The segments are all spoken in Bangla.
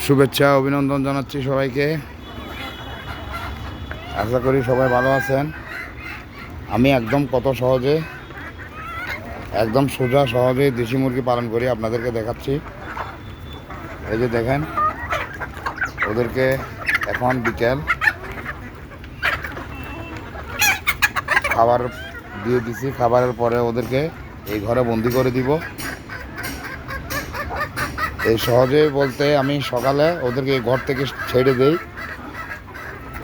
শুভেচ্ছা অভিনন্দন জানাচ্ছি সবাইকে। আশা করি সবাই ভালো আছেন। আমি একদম সোজা সহজে দেশি মুরগি পালন করি আপনাদেরকে দেখাচ্ছি। এই যে দেখেন, ওদেরকে এখন বিকেল, খাবার দিয়ে দিছি। খাবারের পরে ওদেরকে এই ঘরে বন্দি করে দিব। এই সহজে বলতে আমি সকালে ওদেরকে এই ঘর থেকে ছেড়ে দেই,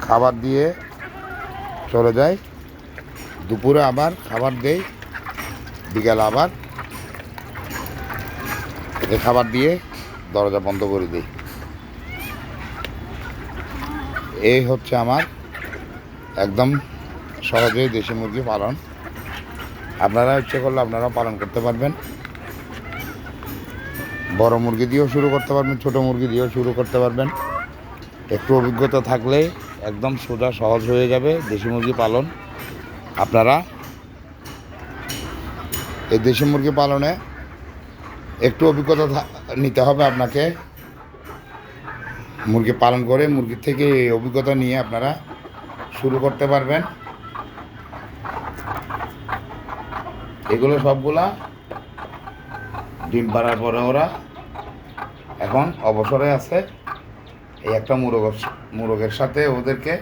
খাবার দিয়ে চলে যাই। দুপুরে আবার খাবার দেই, বিকেল আবার এই খাবার দিয়ে দরজা বন্ধ করে দিই। এই হচ্ছে আমার একদম সহজে দেশি মুরগি পালন। আপনারা ইচ্ছে করলে আপনারাও পালন করতে পারবেন। বড় মুরগি দিয়েও শুরু করতে পারবেন, ছোট মুরগি দিয়েও শুরু করতে পারবেন। একটু অভিজ্ঞতা থাকলেই একদম সোজা সহজ হয়ে যাবে দেশি মুরগি পালন। আপনারা এই দেশি মুরগি পালনে একটু অভিজ্ঞতা নিতে হবে আপনাকে। মুরগি পালন করে মুরগির থেকে এই অভিজ্ঞতা নিয়ে আপনারা শুরু করতে পারবেন। এগুলো সবগুলা ডিম পাড়ার পরে ওরা এখন অবসরে আছে। এই একটা মুরগের সাথে ওদেরকে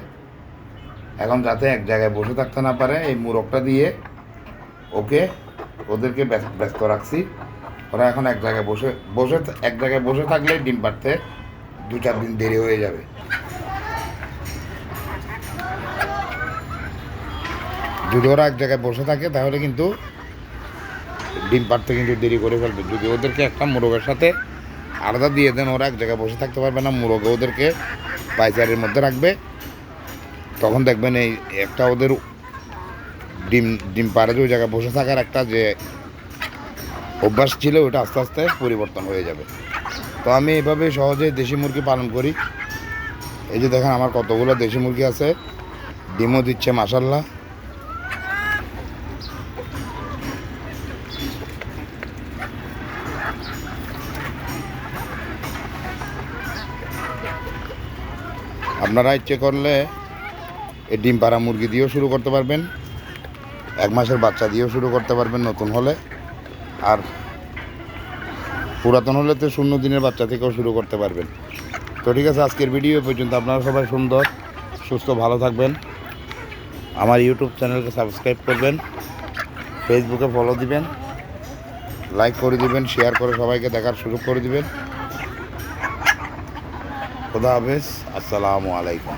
এখন যাতে এক জায়গায় বসে থাকতে না পারে, এই মুরগটা দিয়ে ওদেরকে ব্যস্ত রাখছি। ওরা এখন এক জায়গায় বসে থাকলেই ডিম পাড়তে 2-4 দিন দেরি হয়ে যাবে। যদি ওরা এক জায়গায় বসে থাকে তাহলে কিন্তু ডিম পাড়তে কিন্তু দেরি করে ফেলবে। যদি ওদেরকে একটা মুরগের সাথে আলাদা দিয়ে দেন, ওরা এক জায়গায় বসে থাকতে পারবে না, মুরগে ওদেরকে পাইচারির মধ্যে রাখবে। তখন দেখবেন এই একটা ওদের ডিম পাড়ে যে ওই জায়গায় বসে থাকার একটা যে অভ্যাস ছিল, ওটা আস্তে আস্তে পরিবর্তন হয়ে যাবে। তো আমি এইভাবে সহজে দেশি মুরগি পালন করি। এই যে দেখেন আমার কতগুলো দেশি মুরগি আছে, ডিমও দিচ্ছে মাশাআল্লাহ। আপনারা ইচ্ছে করলে এই ডিম পাড়া মুরগি দিয়েও শুরু করতে পারবেন, 1 মাসের বাচ্চা দিয়েও শুরু করতে পারবেন নতুন হলে। আর পুরাতন হলে তো 0 দিনের বাচ্চা থেকেও শুরু করতে পারবেন। তো ঠিক আছে, আজকের ভিডিও পর্যন্ত। আপনারা সবাই সুন্দর সুস্থ ভালো থাকবেন। আমার ইউটিউব চ্যানেলকে সাবস্ক্রাইব করবেন, ফেসবুকে ফলো দিবেন, লাইক করে দিবেন, শেয়ার করে সবাইকে দেখার সুযোগ করে দিবেন। খোদা হাফেজ, আসসালামু আলাইকুম।